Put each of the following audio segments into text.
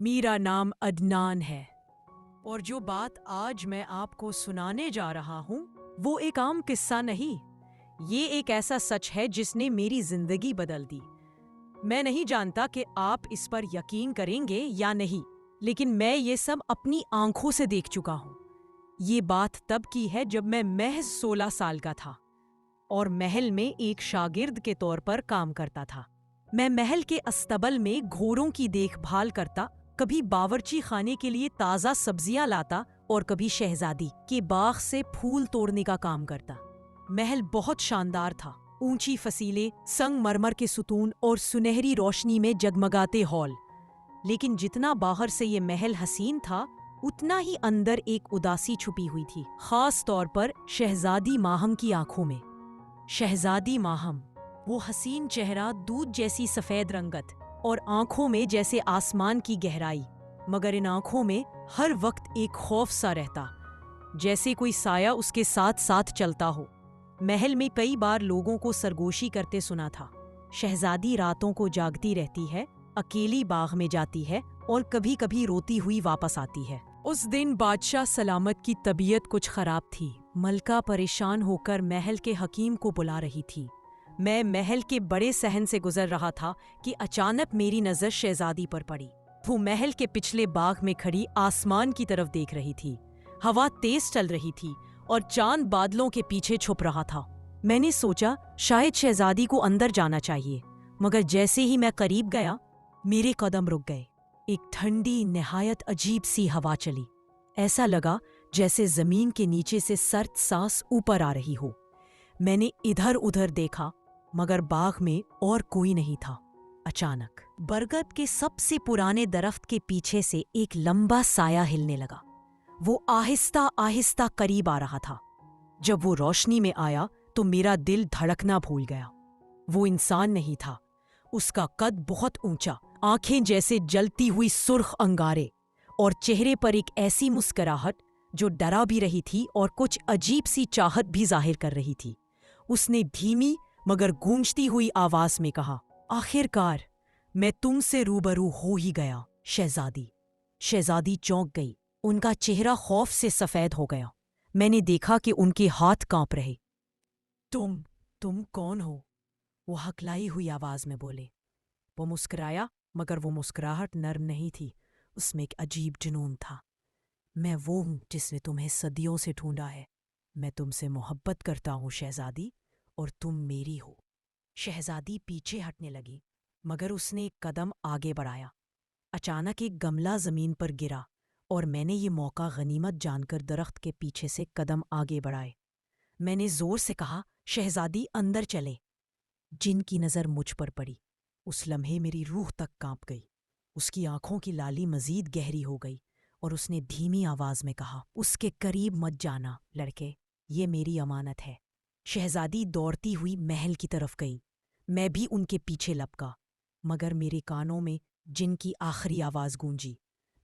میرا نام عدنان ہے اور جو بات آج میں آپ کو سنانے جا رہا ہوں وہ ایک عام قصہ نہیں، یہ ایک ایسا سچ ہے جس نے میری زندگی بدل دی۔ میں نہیں جانتا کہ آپ اس پر یقین کریں گے یا نہیں، لیکن میں یہ سب اپنی آنکھوں سے دیکھ چکا ہوں۔ یہ بات تب کی ہے جب میں محض 16 سال کا تھا اور محل میں ایک شاگرد کے طور پر کام کرتا تھا۔ میں محل کے استبل میں گھوڑوں کی دیکھ بھال کرتا، کبھی باورچی خانے کے لیے تازہ سبزیاں لاتا اور کبھی شہزادی کے باغ سے پھول توڑنے کا کام کرتا۔ محل بہت شاندار تھا، اونچی فصیلیں، سنگ مرمر کے ستون اور سنہری روشنی میں جگمگاتے ہال۔ لیکن جتنا باہر سے یہ محل حسین تھا، اتنا ہی اندر ایک اداسی چھپی ہوئی تھی، خاص طور پر شہزادی ماہم کی آنکھوں میں۔ شہزادی ماہم، وہ حسین چہرہ، دودھ جیسی سفید رنگت اور آنکھوں میں جیسے آسمان کی گہرائی، مگر ان آنکھوں میں ہر وقت ایک خوف سا رہتا، جیسے کوئی سایہ اس کے ساتھ ساتھ چلتا ہو۔ محل میں کئی بار لوگوں کو سرگوشی کرتے سنا تھا۔ شہزادی راتوں کو جاگتی رہتی ہے، اکیلی باغ میں جاتی ہے اور کبھی کبھی روتی ہوئی واپس آتی ہے۔ اس دن بادشاہ سلامت کی طبیعت کچھ خراب تھی۔ ملکہ پریشان ہو کر محل کے حکیم کو بلا رہی تھی۔ میں محل کے بڑے صحن سے گزر رہا تھا کہ اچانک میری نظر شہزادی پر پڑی۔ وہ محل کے پچھلے باغ میں کھڑی آسمان کی طرف دیکھ رہی تھی۔ ہوا تیز چل رہی تھی اور چاند بادلوں کے پیچھے چھپ رہا تھا۔ میں نے سوچا شاید شہزادی کو اندر جانا چاہیے، مگر جیسے ہی میں قریب گیا، میرے قدم رک گئے۔ ایک ٹھنڈی، نہایت عجیب سی ہوا چلی۔ ایسا لگا جیسے زمین کے نیچے سے سرد سانس اوپر آ رہی ہو۔ میں نے ادھر ادھر دیکھا، مگر باغ میں اور کوئی نہیں تھا۔ اچانک برگد کے سب سے پرانے درخت کے پیچھے سے ایک لمبا سایہ ہلنے لگا۔ وہ آہستہ آہستہ قریب آ رہا تھا۔ جب وہ روشنی میں آیا تو میرا دل دھڑکنا بھول گیا۔ وہ انسان نہیں تھا۔ اس کا قد بہت اونچا، آنکھیں جیسے جلتی ہوئی سرخ انگارے، اور چہرے پر ایک ایسی مسکراہٹ جو ڈرا بھی رہی تھی اور کچھ عجیب سی چاہت بھی ظاہر کر رہی تھی۔ اس نے دھیمی مگر گونجتی ہوئی آواز میں کہا، آخر کار میں تم سے روبرو ہو ہی گیا شہزادی۔ شہزادی چونک گئی، ان کا چہرہ خوف سے سفید ہو گیا۔ میں نے دیکھا کہ ان کے ہاتھ کانپ رہے۔ تم کون ہو؟ وہ ہکلائی ہوئی آواز میں بولے۔ وہ مسکرایا، مگر وہ مسکراہٹ نرم نہیں تھی، اس میں ایک عجیب جنون تھا۔ میں وہ ہوں جس نے تمہیں صدیوں سے ڈھونڈا ہے۔ میں تم سے محبت کرتا ہوں شہزادی، اور تم میری ہو۔ شہزادی پیچھے ہٹنے لگی، مگر اس نے ایک قدم آگے بڑھایا۔ اچانک ایک گملہ زمین پر گرا اور میں نے یہ موقع غنیمت جان کر درخت کے پیچھے سے قدم آگے بڑھائے۔ میں نے زور سے کہا، شہزادی اندر چلے۔ جن کی نظر مجھ پر پڑی، اس لمحے میری روح تک کانپ گئی۔ اس کی آنکھوں کی لالی مزید گہری ہو گئی اور اس نے دھیمی آواز میں کہا، اس کے قریب مت جانا لڑکے، یہ میری امانت ہے۔ شہزادی دوڑتی ہوئی محل کی طرف گئی۔ میں بھی ان کے پیچھے لپکا، مگر میرے کانوں میں جن کی آخری آواز گونجی،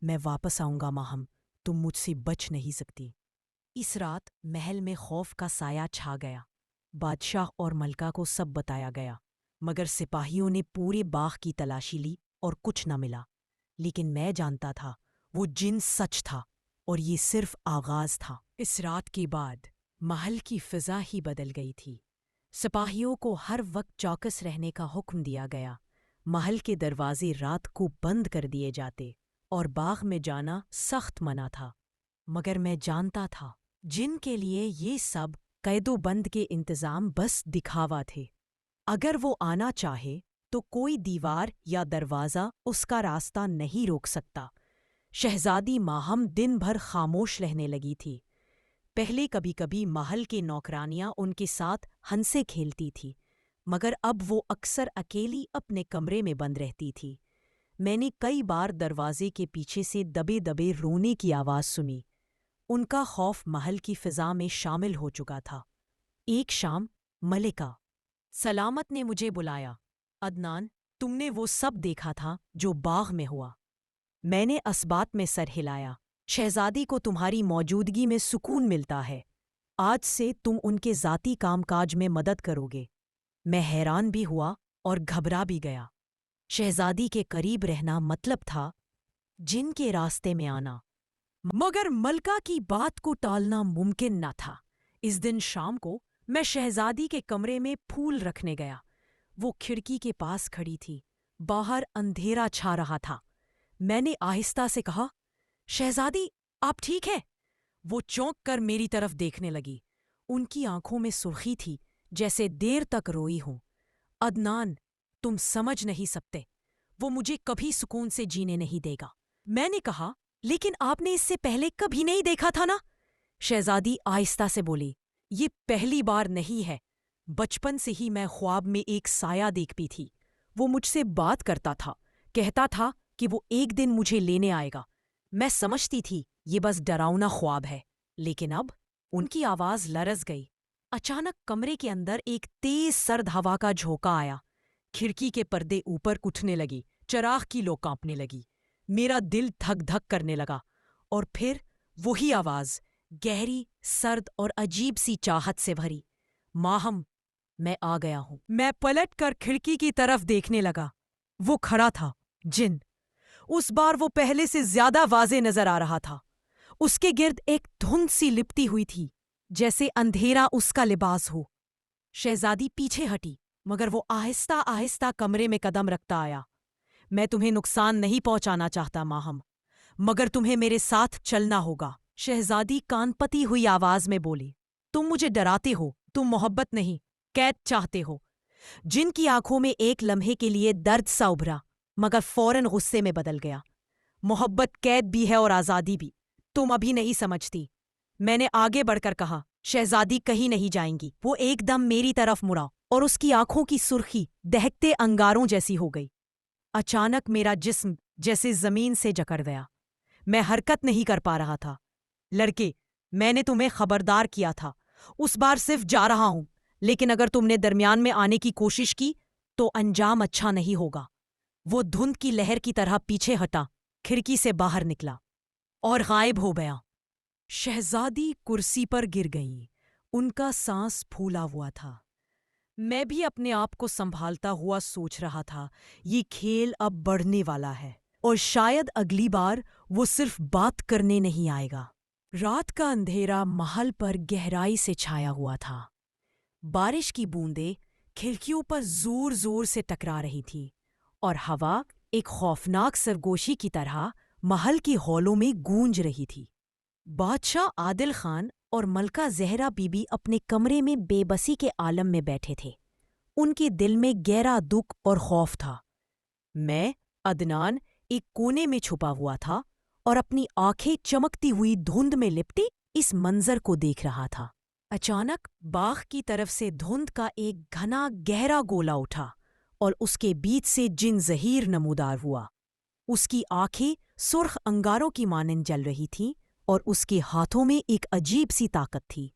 میں واپس آؤں گا ماہم، تم مجھ سے بچ نہیں سکتی۔ اس رات محل میں خوف کا سایہ چھا گیا۔ بادشاہ اور ملکہ کو سب بتایا گیا، مگر سپاہیوں نے پورے باغ کی تلاشی لی اور کچھ نہ ملا۔ لیکن میں جانتا تھا وہ جن سچ تھا، اور یہ صرف آغاز تھا۔ اس رات کے بعد محل کی فضا ہی بدل گئی تھی۔ سپاہیوں کو ہر وقت چوکس رہنے کا حکم دیا گیا۔ محل کے دروازے رات کو بند کر دیے جاتے اور باغ میں جانا سخت منع تھا۔ مگر میں جانتا تھا جن کے لیے یہ سب قید و بند کے انتظام بس دکھاوا تھے۔ اگر وہ آنا چاہے تو کوئی دیوار یا دروازہ اس کا راستہ نہیں روک سکتا۔ شہزادی ماہم دن بھر خاموش رہنے لگی تھی۔ پہلے کبھی کبھی محل کے نوکرانیاں ان کے ساتھ ہنسے کھیلتی تھی، مگر اب وہ اکثر اکیلی اپنے کمرے میں بند رہتی تھی۔ میں نے کئی بار دروازے کے پیچھے سے دبے دبے رونے کی آواز سنی۔ ان کا خوف محل کی فضا میں شامل ہو چکا تھا۔ ایک شام ملکہ سلامت نے مجھے بلایا۔ عدنان، تم نے وہ سب دیکھا تھا جو باغ میں ہوا؟ میں نے اسبات میں سر ہلایا۔ شہزادی کو تمہاری موجودگی میں سکون ملتا ہے۔ آج سے تم ان کے ذاتی کام کاج میں مدد کرو گے۔ میں حیران بھی ہوا اور گھبرا بھی گیا۔ شہزادی کے قریب رہنا مطلب تھا جن کے راستے میں آنا۔ مگر ملکہ کی بات کو ٹالنا ممکن نہ تھا۔ اس دن شام کو میں شہزادی کے کمرے میں پھول رکھنے گیا۔ وہ کھڑکی کے پاس کھڑی تھی۔ باہر اندھیرا چھا رہا تھا۔ میں نے آہستہ سے کہا، شہزادی، آپ ٹھیک ہے؟ وہ چونک کر میری طرف دیکھنے لگی۔ ان کی آنکھوں میں سرخی تھی، جیسے دیر تک روئی ہوں۔ عدنان، تم سمجھ نہیں سکتے، وہ مجھے کبھی سکون سے جینے نہیں دے گا۔ میں نے کہا، لیکن آپ نے اس سے پہلے کبھی نہیں دیکھا تھا نا؟ شہزادی آہستہ سے بولی، یہ پہلی بار نہیں ہے۔ بچپن سے ہی میں خواب میں ایک سایہ دیکھتی تھی۔ وہ مجھ سے بات کرتا تھا، کہتا تھا کہ وہ ایک دن مجھے لینے آئے گا۔ میں سمجھتی تھی یہ بس ڈراؤنا خواب ہے، لیکن اب ان کی آواز لرز گئی۔ اچانک کمرے کے اندر ایک تیز سرد ہوا کا جھونکا آیا۔ کھڑکی کے پردے اوپر اٹھنے لگی، چراغ کی لو کانپنے لگی۔ میرا دل دھک دھک کرنے لگا، اور پھر وہی آواز، گہری، سرد اور عجیب سی چاہت سے بھری، ماہم، میں آ گیا ہوں۔ میں پلٹ کر کھڑکی کی طرف دیکھنے لگا۔ وہ کھڑا تھا، جن۔ اس بار وہ پہلے سے زیادہ واضح نظر آ رہا تھا۔ اس کے گرد ایک دھند سی لپٹی ہوئی تھی، جیسے اندھیرا اس کا لباس ہو۔ شہزادی پیچھے ہٹی، مگر وہ آہستہ آہستہ کمرے میں قدم رکھتا آیا۔ میں تمہیں نقصان نہیں پہنچانا چاہتا ماہم، مگر تمہیں میرے ساتھ چلنا ہوگا، شہزادی کان پتی ہوئی آواز میں بولی۔ تم مجھے ڈراتے ہو، تم محبت نہیں، قید چاہتے ہو۔ جن کی آنکھوں میں ایک لمحے کے لیے درد سا ابھرا، مگر فوراً غصے میں بدل گیا۔ محبت قید بھی ہے اور آزادی بھی، تم ابھی نہیں سمجھتی۔ میں نے آگے بڑھ کر کہا، شہزادی کہیں نہیں جائیں گی۔ وہ ایک دم میری طرف مڑا، اور اس کی آنکھوں کی سرخی دہکتے انگاروں جیسی ہو گئی۔ اچانک میرا جسم جیسے زمین سے جکڑ گیا۔ میں حرکت نہیں کر پا رہا تھا۔ لڑکے، میں نے تمہیں خبردار کیا تھا، اس بار صرف جا رہا ہوں، لیکن اگر تم نے درمیان میں آنے کی کوشش کی تو انجام اچھا نہیں ہوگا۔ وہ دھند کی لہر کی طرح پیچھے ہٹا، کھڑکی سے باہر نکلا اور غائب ہو گیا۔ شہزادی کرسی پر گر گئیں۔ ان کا سانس پھولا ہوا تھا۔ میں بھی اپنے آپ کو سنبھالتا ہوا سوچ رہا تھا، یہ کھیل اب بڑھنے والا ہے، اور شاید اگلی بار وہ صرف بات کرنے نہیں آئے گا۔ رات کا اندھیرا محل پر گہرائی سے چھایا ہوا تھا۔ بارش کی بوندیں کھڑکیوں پر زور زور سے ٹکرا رہی تھی، اور ہوا ایک خوفناک سرگوشی کی طرح محل کی ہالوں میں گونج رہی تھی۔ بادشاہ عادل خان اور ملکہ زہرا بی بی اپنے کمرے میں بے بسی کے عالم میں بیٹھے تھے۔ ان کے دل میں گہرا دکھ اور خوف تھا۔ میں، عدنان، ایک کونے میں چھپا ہوا تھا اور اپنی آنکھیں چمکتی ہوئی دھند میں لپٹی اس منظر کو دیکھ رہا تھا۔ اچانک باغ کی طرف سے دھند کا ایک گھنا گہرا گولا اٹھا، اور اس کے بیچ سے جن ظہیر نمودار ہوا۔ اس کی آنکھیں سرخ انگاروں کی مانند جل رہی تھیں، اور اس کے ہاتھوں میں ایک عجیب سی طاقت تھی۔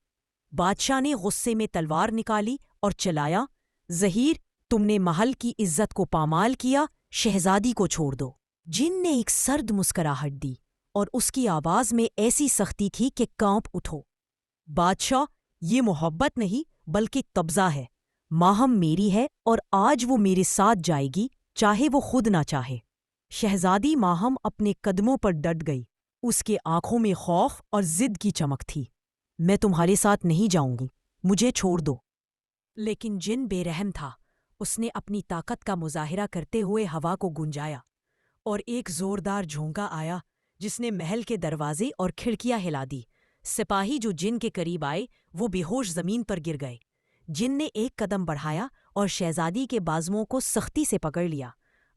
بادشاہ نے غصے میں تلوار نکالی اور چلایا، ظہیر، تم نے محل کی عزت کو پامال کیا، شہزادی کو چھوڑ دو۔ جن نے ایک سرد مسکراہٹ دی، اور اس کی آواز میں ایسی سختی تھی کہ کانپ اٹھو۔ بادشاہ، یہ محبت نہیں بلکہ قبضہ ہے۔ ماہم میری ہے اور آج وہ میرے ساتھ جائے گی، چاہے وہ خود نہ چاہے۔ شہزادی ماہم اپنے قدموں پر ڈٹ گئی۔ اس کے آنکھوں میں خوف اور ضد کی چمک تھی۔ میں تمہارے ساتھ نہیں جاؤں گی، مجھے چھوڑ دو۔ لیکن جن بے رحم تھا، اس نے اپنی طاقت کا مظاہرہ کرتے ہوئے ہوا کو گونجایا، اور ایک زوردار جھونکا آیا جس نے محل کے دروازے اور کھڑکیاں ہلا دی۔ سپاہی جو جن کے قریب آئے وہ بے ہوش زمین پر گر گئے۔ جن نے ایک قدم بڑھایا اور شہزادی کے بازوؤں کو سختی سے پکڑ لیا۔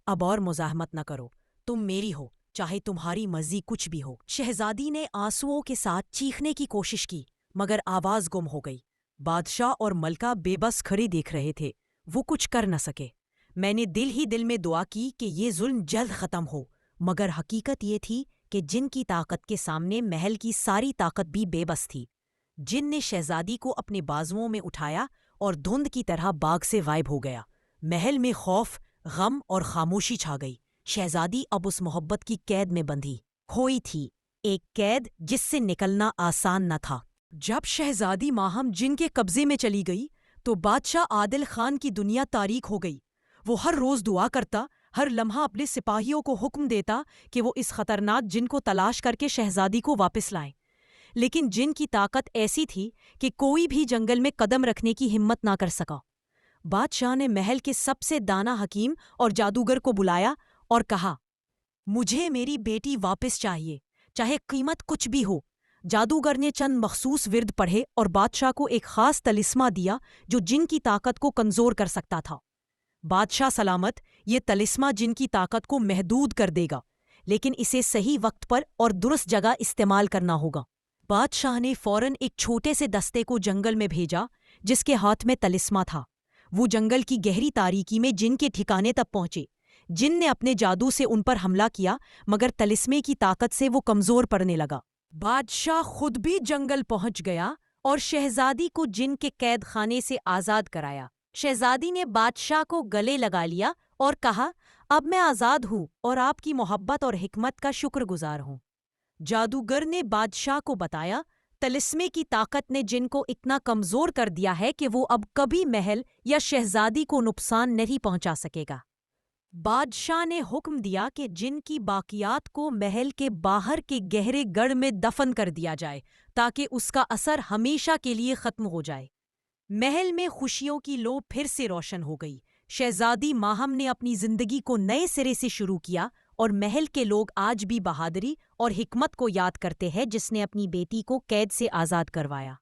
اب اور مزاحمت نہ کرو، تم میری ہو، چاہے تمہاری مرضی کچھ بھی ہو۔ شہزادی نے آنسوؤں کے ساتھ چیخنے کی کوشش کی، مگر آواز گم ہو گئی۔ بادشاہ اور ملکہ بے بس کھڑے دیکھ رہے تھے، وہ کچھ کر نہ سکے۔ میں نے دل ہی دل میں دعا کی کہ یہ ظلم جلد ختم ہو، مگر حقیقت یہ تھی کہ جن کی طاقت کے سامنے محل کی ساری طاقت بھی بے بس تھی۔ جن نے شہزادی کو اپنے بازوؤں میں اٹھایا اور دھند کی طرح باغ سے غائب ہو گیا۔ محل میں خوف، غم اور خاموشی چھا گئی۔ شہزادی اب اس محبت کی قید میں بندھی ہوئی تھی، ایک قید جس سے نکلنا آسان نہ تھا۔ جب شہزادی ماہم جن کے قبضے میں چلی گئی تو بادشاہ عادل خان کی دنیا تاریک ہو گئی۔ وہ ہر روز دعا کرتا، ہر لمحہ اپنے سپاہیوں کو حکم دیتا کہ وہ اس خطرناک جن کو تلاش کر کے شہزادی کو واپس لائیں، لیکن جن کی طاقت ایسی تھی کہ کوئی بھی جنگل میں قدم رکھنے کی ہمت نہ کر سکا۔ بادشاہ نے محل کے سب سے دانا حکیم اور جادوگر کو بلایا اور کہا، مجھے میری بیٹی واپس چاہیے، چاہے قیمت کچھ بھی ہو۔ جادوگر نے چند مخصوص ورد پڑھے اور بادشاہ کو ایک خاص تلسمہ دیا جو جن کی طاقت کو کمزور کر سکتا تھا۔ بادشاہ سلامت، یہ تلسمہ جن کی طاقت کو محدود کر دے گا، لیکن اسے صحیح وقت پر اور درست جگہ استعمال کرنا ہوگا۔ بادشاہ نے فوراً ایک چھوٹے سے دستے کو جنگل میں بھیجا جس کے ہاتھ میں تلسمہ تھا۔ وہ جنگل کی گہری تاریکی میں جن کے ٹھکانے تک پہنچے۔ جن نے اپنے جادو سے ان پر حملہ کیا، مگر تلسمے کی طاقت سے وہ کمزور پڑنے لگا۔ بادشاہ خود بھی جنگل پہنچ گیا اور شہزادی کو جن کے قید خانے سے آزاد کرایا۔ شہزادی نے بادشاہ کو گلے لگا لیا اور کہا، اب میں آزاد ہوں اور آپ کی محبت اور حکمت کا شکر گزار ہوں۔ جادوگر نے بادشاہ کو بتایا، تلسمے کی طاقت نے جن کو اتنا کمزور کر دیا ہے کہ وہ اب کبھی محل یا شہزادی کو نقصان نہیں پہنچا سکے گا۔ بادشاہ نے حکم دیا کہ جن کی باقیات کو محل کے باہر کے گہرے گڑھ میں دفن کر دیا جائے تاکہ اس کا اثر ہمیشہ کے لیے ختم ہو جائے۔ محل میں خوشیوں کی لو پھر سے روشن ہو گئی۔ شہزادی ماہم نے اپنی زندگی کو نئے سرے سے شروع کیا اور محل کے لوگ آج بھی بہادری اور حکمت کو یاد کرتے ہیں جس نے اپنی بیٹی کو قید سے آزاد کروایا۔